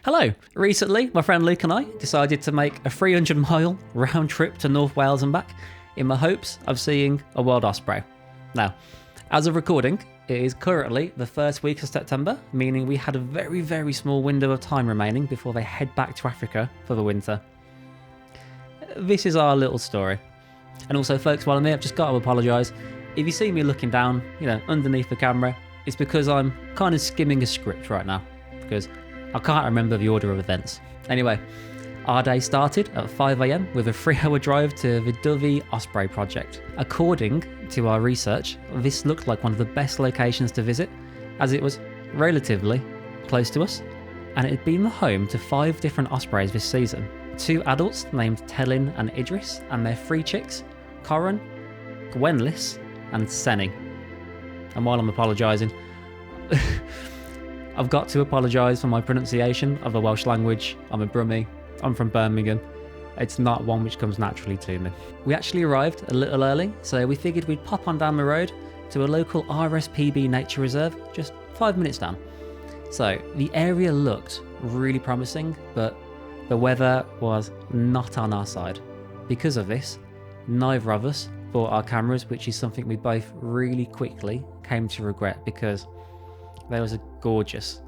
Hello! Recently, my friend Luke and I decided to make a 300-mile round trip to North Wales and back in my hopes of seeing a wild osprey. Now, as of recording, it is currently the first week of September, meaning we had a very, very small window of time remaining before they head back to Africa for the winter. This is our little story. And also, folks, while I'm here, I've just got to apologise. If you see me looking down, underneath the camera, it's because I'm kind of skimming a script right now, because I can't remember the order of events. Anyway, our day started at 5 AM with a 3-hour drive to the Doviy Osprey project. According to our research, this looked like one of the best locations to visit, as it was relatively close to us, and it had been the home to 5 different ospreys this season. 2 adults named Tellin and Idris, and their 3 chicks, Corin, Gwenlis, and Senny. And while I'm apologising, I've got to apologise for my pronunciation of the Welsh language. I'm a Brummie, I'm from Birmingham. It's not one which comes naturally to me. We actually arrived a little early, so we figured we'd pop on down the road to a local RSPB nature reserve, just 5 minutes down. So the area looked really promising, but the weather was not on our side. Because of this, neither of us bought our cameras, which is something we both really quickly came to regret, because there was a gorgeous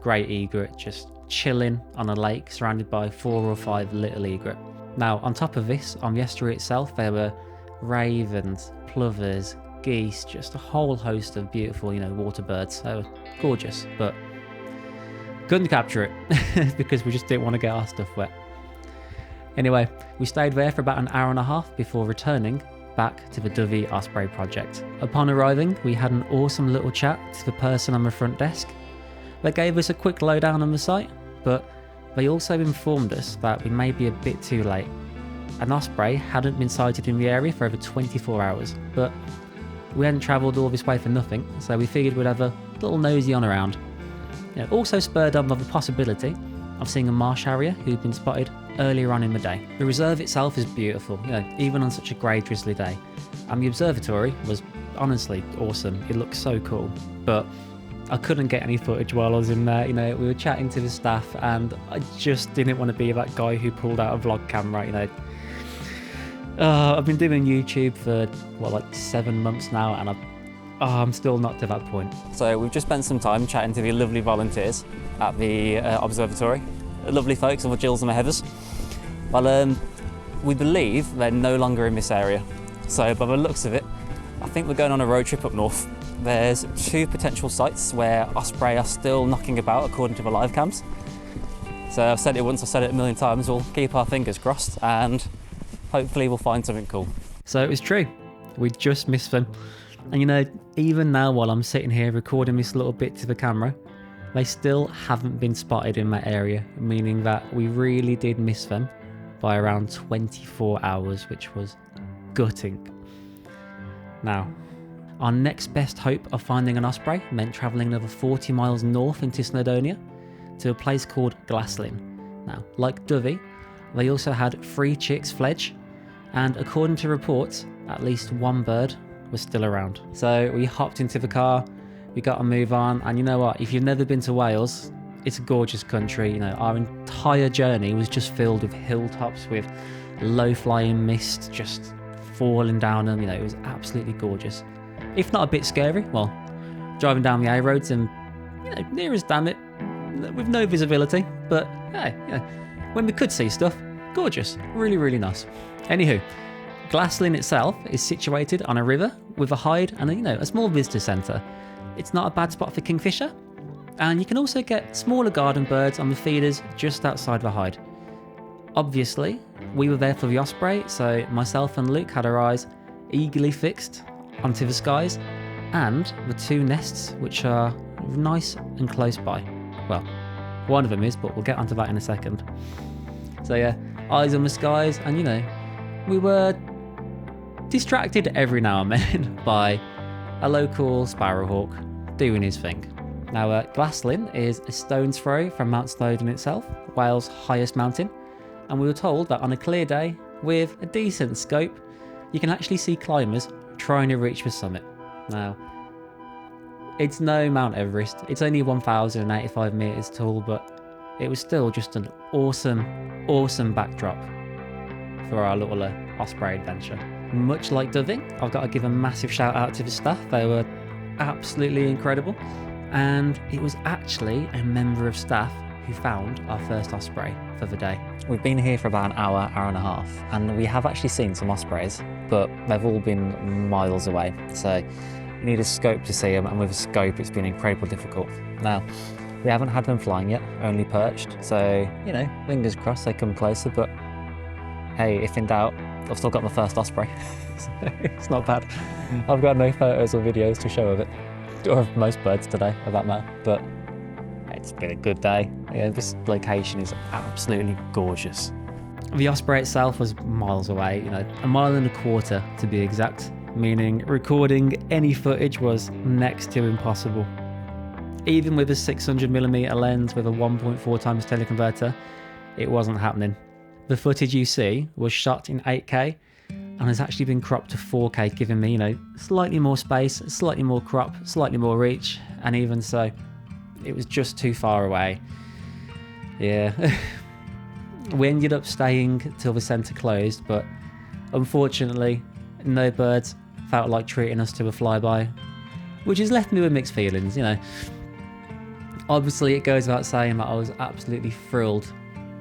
great egret just chilling on a lake surrounded by 4 or 5 little egret. Now, on top of this, on the estuary itself, there were ravens, plovers, geese, just a whole host of beautiful, water birds. They were gorgeous, but couldn't capture it because we just didn't want to get our stuff wet. Anyway, we stayed there for about an hour and a half before returning back to the Doviy Osprey project. Upon arriving, we had an awesome little chat to the person on the front desk. They gave us a quick lowdown on the site, but they also informed us that we may be a bit too late. An osprey hadn't been sighted in the area for over 24 hours, but we hadn't travelled all this way for nothing, so we figured we'd have a little nosy on around. Also spurred on by the possibility of seeing a marsh harrier who'd been spotted earlier on in the day. The reserve itself is beautiful, even on such a grey drizzly day, and the observatory was honestly awesome. It looked so cool, but I couldn't get any footage while I was in there. We were chatting to the staff, and I just didn't want to be that guy who pulled out a vlog camera. I've been doing YouTube for 7 months now, and I'm still not to that point. So we've just spent some time chatting to the lovely volunteers at the observatory. Lovely folks, all the Jills and the Heathers. Well, we believe they're no longer in this area. So by the looks of it, I think we're going on a road trip up north. There's 2 potential sites where osprey are still knocking about according to the live cams. So I've said it once, I've said it a million times, we'll keep our fingers crossed and hopefully we'll find something cool. So it was true, we just missed them. And even now while I'm sitting here recording this little bit to the camera, they still haven't been spotted in that area, meaning that we really did miss them by around 24 hours, which was gutting. Now, our next best hope of finding an osprey meant travelling another 40 miles north into Snowdonia to a place called Glassine. Now, like Doviy, they also had 3 chicks fledge, and according to reports, at least 1 bird was still around. So we hopped into the car, we got to move on, and you know what, if you've never been to Wales, it's a gorgeous country. Our entire journey was just filled with hilltops with low-flying mist just falling down them. It was absolutely gorgeous. If not a bit scary, well, driving down the A roads and near as damn it, with no visibility, but hey, when we could see stuff, gorgeous, really, really nice. Anywho, Glassine itself is situated on a river with a hide and a small visitor centre. It's not a bad spot for kingfisher, and you can also get smaller garden birds on the feeders just outside the hide. Obviously, we were there for the osprey, so myself and Luke had our eyes eagerly fixed onto the skies and the 2 nests which are nice and close by. Well, one of them is, but we'll get onto that in a second. So yeah, eyes on the skies, and we were distracted every now and then by a local sparrowhawk doing his thing. Now, Glassine is a stone's throw from Mount Snowdon itself, Wales' highest mountain, and we were told that on a clear day with a decent scope, you can actually see climbers trying to reach the summit. Now, it's no Mount Everest, it's only 1,085 metres tall, but it was still just an awesome backdrop for our little Osprey adventure. Much like Doviy, I've got to give a massive shout out to the staff. They were absolutely incredible, and it was actually a member of staff who found our first Osprey for the day. We've been here for about an hour and a half, and we have actually seen some Ospreys, but they've all been miles away, so you need a scope to see them, and with a scope it's been incredibly difficult. Now, we haven't had them flying yet, only perched, so, you know, fingers crossed they come closer, but hey, if in doubt, I've still got my first Osprey, so it's not bad. I've got no photos or videos to show of it, or of most birds today, for that matter, but it's been a good day. Yeah, this location is absolutely gorgeous. The Osprey itself was miles away, you know, 1.25 miles to be exact, meaning recording any footage was next to impossible. Even with a 600mm lens with a 1.4 times teleconverter, it wasn't happening. The footage you see was shot in 8K and has actually been cropped to 4K, giving me, you know, slightly more space, slightly more crop, slightly more reach, and even so, it was just too far away. Yeah. We ended up staying till the centre closed, but unfortunately, no birds felt like treating us to a flyby, which has left me with mixed feelings, you know. Obviously, it goes without saying that I was absolutely thrilled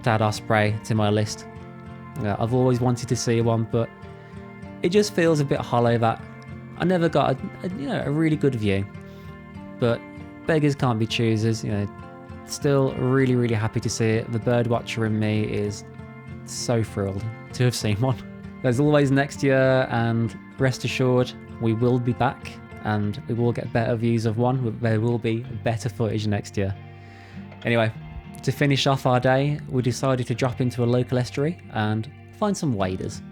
to add Osprey to my list. I've always wanted to see one, but it just feels a bit hollow that I never got a really good view. But beggars can't be choosers, you know. Still really happy to see it. The bird watcher in me is so thrilled to have seen one. There's always next year, and rest assured we will be back and we will get better views of one. There will be better footage next year. Anyway, to finish off our day, we decided to drop into a local estuary and find some waders.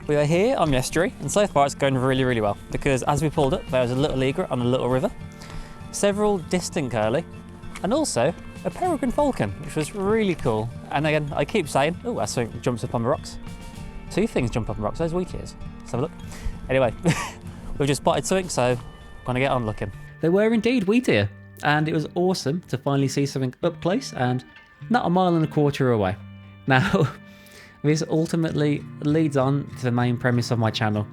We are here on the estuary, and so far it's going really well, because as we pulled up there was a little egret on a little river, several distant curlew, and also a peregrine falcon, which was really cool. And again, I keep saying, oh, that something jumps up on the rocks. Two things jump up on the rocks, those wheat ears. Let's have a look. Anyway, we've just spotted something, so gonna get on looking. They were indeed wheat ear, and it was awesome to finally see something up close and not 1.25 miles away. Now, this ultimately leads on to the main premise of my channel.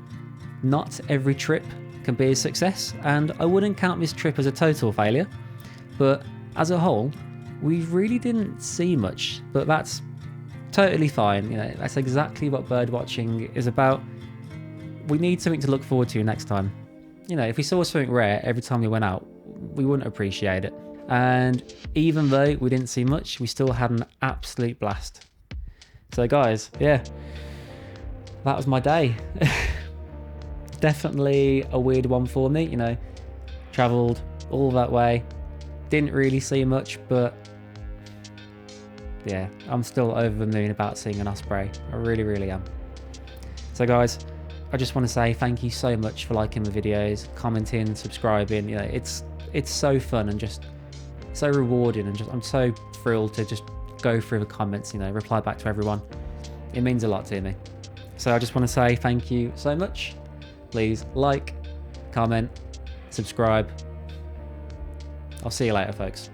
Not every trip can be a success, and I wouldn't count this trip as a total failure, but as a whole, we really didn't see much, but that's totally fine. You know, that's exactly what bird watching is about. We need something to look forward to next time. You know, if we saw something rare every time we went out, we wouldn't appreciate it. And even though we didn't see much, we still had an absolute blast. So guys, yeah, that was my day. Definitely a weird one for me, you know, travelled all that way, didn't really see much, but yeah, I'm still over the moon about seeing an Osprey. I really am. So guys, I just want to say thank you so much for liking the videos, commenting, subscribing. You know, it's so fun and just so rewarding, and I'm so thrilled to just go through the comments, you know, reply back to everyone. It means a lot to me. So I just want to say thank you so much. Please like, comment, subscribe. I'll see you later, folks.